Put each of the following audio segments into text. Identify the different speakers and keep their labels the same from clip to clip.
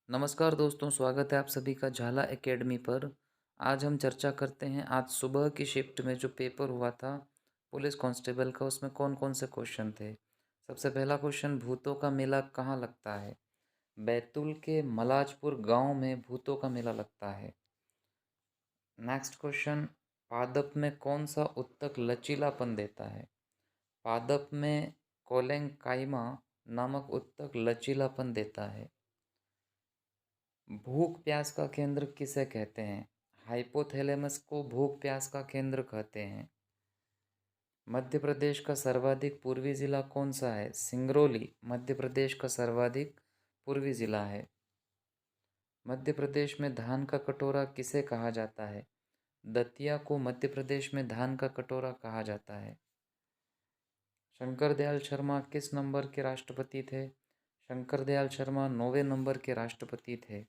Speaker 1: नमस्कार दोस्तों, स्वागत है आप सभी का झाला एकेडमी पर। आज हम चर्चा करते हैं आज सुबह की शिफ्ट में जो पेपर हुआ था पुलिस कांस्टेबल का, उसमें कौन-कौन से क्वेश्चन थे। सबसे पहला क्वेश्चन, भूतों का मेला कहाँ लगता है? बैतूल के मलाजपुर गांव में भूतों का मेला लगता है। नेक्स्ट क्वेश्चन, पादप में कौन सा उत्तक लचीलापन देता है? पादप में कोलेंकाइमा नामक उत्तक लचीलापन देता है। भूख प्यास का केंद्र किसे कहते हैं? हाइपोथैलेमस को भूख प्यास का केंद्र कहते हैं। मध्य प्रदेश का सर्वाधिक पूर्वी जिला कौन सा है? सिंगरौली मध्य प्रदेश का सर्वाधिक पूर्वी जिला है। मध्य प्रदेश में धान का कटोरा किसे कहा जाता है? दतिया को मध्य प्रदेश में धान का कटोरा कहा जाता है। शंकर दयाल शर्मा किस नंबर के राष्ट्रपति थे? शंकर दयाल शर्मा 9वें नंबर के राष्ट्रपति थे।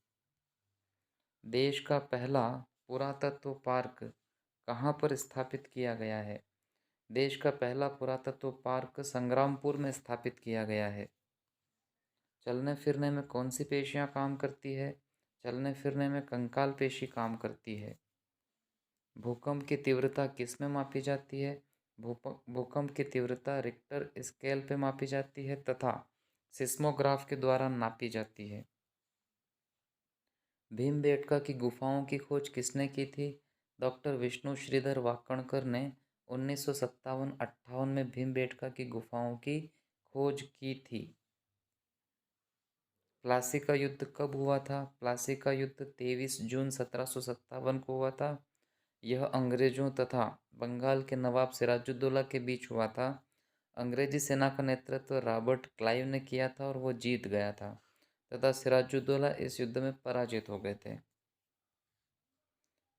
Speaker 1: देश का पहला पुरातत्व पार्क कहाँ पर स्थापित किया गया है? देश का पहला पुरातत्व पार्क संग्रामपुर में स्थापित किया गया है। चलने फिरने में कौन सी पेशियां काम करती है? चलने फिरने में कंकाल पेशी काम करती है। भूकंप की तीव्रता किस में मापी जाती है? भूकंप की तीव्रता रिक्टर स्केल पे मापी जाती है तथा सिस्मोग्राफ के द्वारा नापी जाती है। भीमबेटका की गुफाओं की खोज किसने की थी? डॉक्टर विष्णु श्रीधर वाकणकर ने 1957-58 में भीमबेटका की गुफाओं की खोज की थी। प्लासी का युद्ध कब हुआ था? प्लासी का युद्ध 23 जून 1757 को हुआ था। यह अंग्रेजों तथा बंगाल के नवाब सिराजुद्दौला के बीच हुआ था। अंग्रेजी सेना का नेतृत्व रॉबर्ट क्लाइव ने किया था और वो जीत गया था तथा सिराजुद्दौला इस युद्ध में पराजित हो गए थे।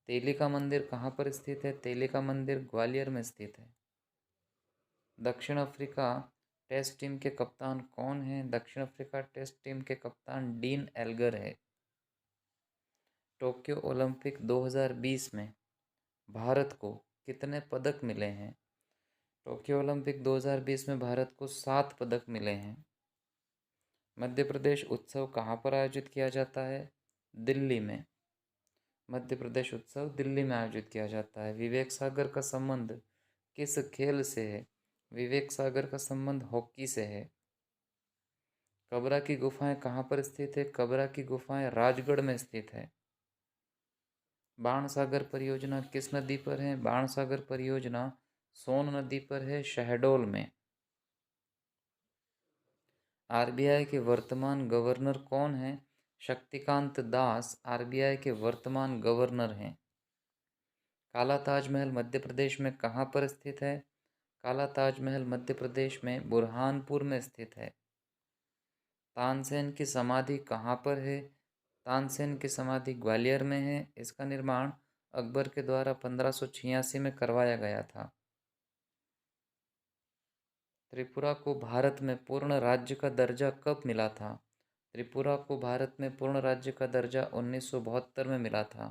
Speaker 1: तेली का मंदिर कहाँ पर स्थित है? तेली का मंदिर ग्वालियर में स्थित है। दक्षिण अफ्रीका टेस्ट टीम के कप्तान कौन हैं? दक्षिण अफ्रीका टेस्ट टीम के कप्तान डीन एल्गर है। टोक्यो ओलंपिक 2020 में भारत को कितने पदक मिले हैं? टोक्यो ओलंपिक 2020 में भारत को 7 पदक मिले हैं। मध्य प्रदेश उत्सव कहाँ पर आयोजित किया जाता है? दिल्ली में। मध्य प्रदेश उत्सव दिल्ली में आयोजित किया जाता है। विवेक सागर का संबंध किस खेल से है? विवेक सागर का संबंध हॉकी से है। कबरा की गुफाएं कहाँ पर स्थित है? कबरा की गुफाएं राजगढ़ में स्थित है। बाण सागर परियोजना किस नदी पर है? बाण सागर परियोजना सोन नदी पर है, शहडोल में। आरबीआई के वर्तमान गवर्नर कौन हैं? शक्तिकांत दास आरबीआई के वर्तमान गवर्नर हैं। काला ताजमहल मध्य प्रदेश में कहाँ पर स्थित है? काला ताजमहल मध्य प्रदेश में बुरहानपुर में स्थित है। तानसेन की समाधि कहाँ पर है? तानसेन की समाधि ग्वालियर में है। इसका निर्माण अकबर के द्वारा 1586 में करवाया गया था। त्रिपुरा को भारत में पूर्ण राज्य का दर्जा कब मिला था? त्रिपुरा को भारत में पूर्ण राज्य का दर्जा 1972 में मिला था।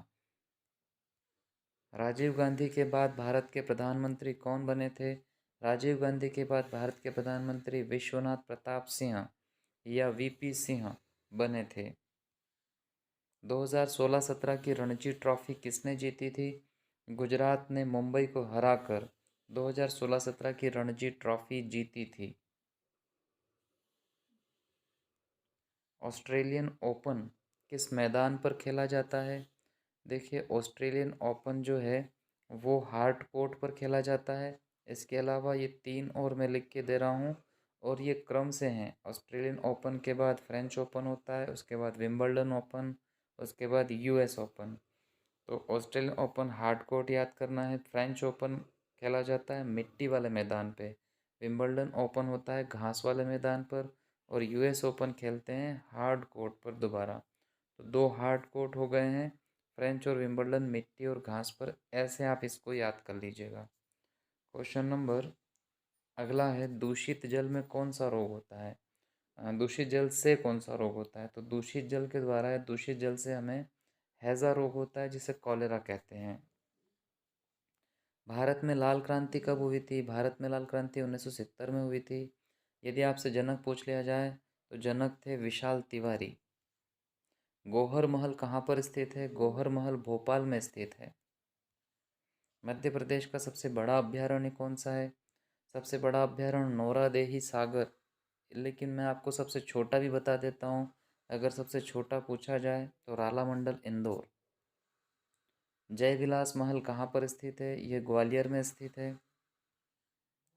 Speaker 1: राजीव गांधी के बाद भारत के प्रधानमंत्री कौन बने थे? राजीव गांधी के बाद भारत के प्रधानमंत्री विश्वनाथ प्रताप सिंह या वीपी सिंह बने थे। 2016-17 की रणजी ट्रॉफी किसने जीती थी? गुजरात ने मुंबई को हराकर 2016-17 की रणजी ट्रॉफी जीती थी। ऑस्ट्रेलियन ओपन किस मैदान पर खेला जाता है? देखिए, ऑस्ट्रेलियन ओपन जो है वो हार्ट कोर्ट पर खेला जाता है। इसके अलावा ये 3 और मैं लिख के दे रहा हूँ और ये क्रम से हैं। ऑस्ट्रेलियन ओपन के बाद फ्रेंच ओपन होता है, उसके बाद विंबलडन ओपन, उसके बाद यूएस ओपन। तो ऑस्ट्रेलियन ओपन हार्ड कोर्ट याद करना है। फ्रेंच ओपन खेला जाता है मिट्टी वाले मैदान पे। विंबलडन ओपन होता है घास वाले मैदान पर और यूएस ओपन खेलते हैं हार्ड कोर्ट पर दोबारा। तो 2 हार्ड कोर्ट हो गए हैं, फ्रेंच और विंबलडन मिट्टी और घास पर। ऐसे आप इसको याद कर लीजिएगा। क्वेश्चन नंबर अगला है, दूषित जल में कौन सा रोग होता है? दूषित जल से कौन सा रोग होता है? तो दूषित जल के द्वारा या दूषित जल से हमें हैज़ा रोग होता है जिसे कॉलेरा कहते हैं। भारत में लाल क्रांति कब हुई थी? भारत में लाल क्रांति 1970 में हुई थी। यदि आपसे जनक पूछ लिया जाए तो जनक थे विशाल तिवारी। गौहर महल कहाँ पर स्थित है? गौहर महल भोपाल में स्थित है। मध्य प्रदेश का सबसे बड़ा अभ्यारण्य कौन सा है? सबसे बड़ा अभ्यारण्य नौरादेही सागर। लेकिन मैं आपको सबसे छोटा भी बता देता हूँ, अगर सबसे छोटा पूछा जाए तो रालामंडल इंदौर। जय विलास महल कहाँ पर स्थित है? यह ग्वालियर में स्थित है।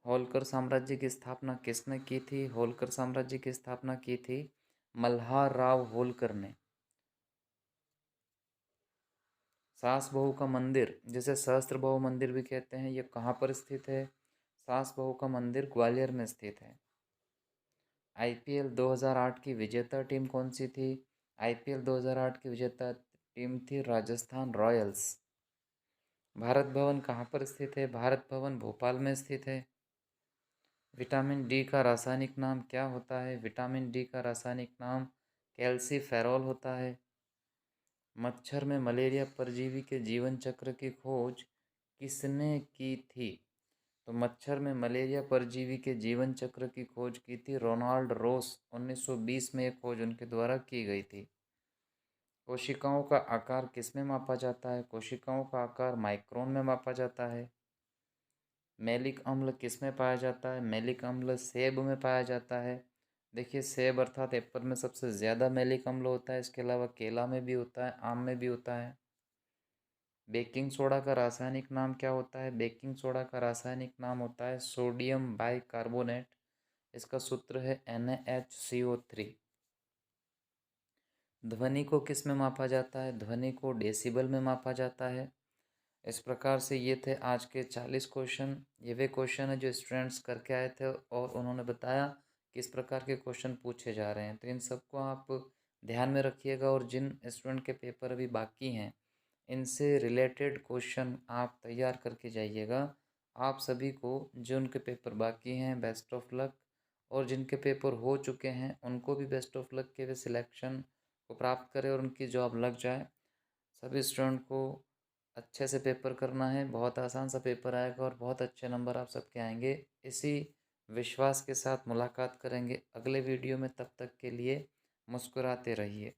Speaker 1: होलकर साम्राज्य की स्थापना किसने की थी? होलकर साम्राज्य की स्थापना की थी मल्हार राव होलकर ने। सास बहू का मंदिर, जिसे सहस्त्र बहू मंदिर भी कहते हैं, यह कहाँ पर स्थित है? सास बहू का मंदिर ग्वालियर में स्थित है। आईपीएल 2008 की विजेता टीम कौन सी थी? आईपीएल 2008 की विजेता टीम थी राजस्थान रॉयल्स। भारत भवन कहाँ पर स्थित है? भारत भवन भोपाल में स्थित है। विटामिन डी का रासायनिक नाम क्या होता है? विटामिन डी का रासायनिक नाम कैल्सीफेरॉल होता है। मच्छर में मलेरिया परजीवी के जीवन चक्र की खोज किसने की थी? तो मच्छर में मलेरिया परजीवी के जीवन चक्र की खोज की थी रोनाल्ड रोस। 1920 में यह खोज उनके द्वारा की गई थी। कोशिकाओं का आकार किसमें मापा जाता है? कोशिकाओं का आकार माइक्रोन में मापा जाता है। मैलिक अम्ल किस में पाया जाता है? मैलिक अम्ल सेब में पाया जाता है। देखिए, सेब अर्थात एप्पल में सबसे ज़्यादा मैलिक अम्ल होता है। इसके अलावा केला में भी होता है, आम में भी होता है। बेकिंग सोडा का रासायनिक नाम क्या होता है? बेकिंग सोडा का रासायनिक नाम होता है सोडियम बाइकार्बोनेट। इसका सूत्र है NaHCO3। ध्वनि को किस में मापा जाता है? ध्वनि को डेसिबल में मापा जाता है। इस प्रकार से ये थे आज के 40 क्वेश्चन। ये वे क्वेश्चन है जो स्टूडेंट्स करके आए थे और उन्होंने बताया किस प्रकार के क्वेश्चन पूछे जा रहे हैं। तो इन सबको आप ध्यान में रखिएगा और जिन स्टूडेंट के पेपर अभी बाकी हैं इनसे रिलेटेड क्वेश्चन आप तैयार करके जाइएगा। आप सभी को जो उनके पेपर बाकी हैं बेस्ट ऑफ लक, और जिनके पेपर हो चुके हैं उनको भी बेस्ट ऑफ लक के वे सिलेक्शन को प्राप्त करें और उनकी जॉब लग जाए। सभी स्टूडेंट को अच्छे से पेपर करना है। बहुत आसान सा पेपर आएगा और बहुत अच्छे नंबर आप सबके आएंगे। इसी विश्वास के साथ मुलाकात करेंगे अगले वीडियो में। तब तक के लिए मुस्कुराते रहिए।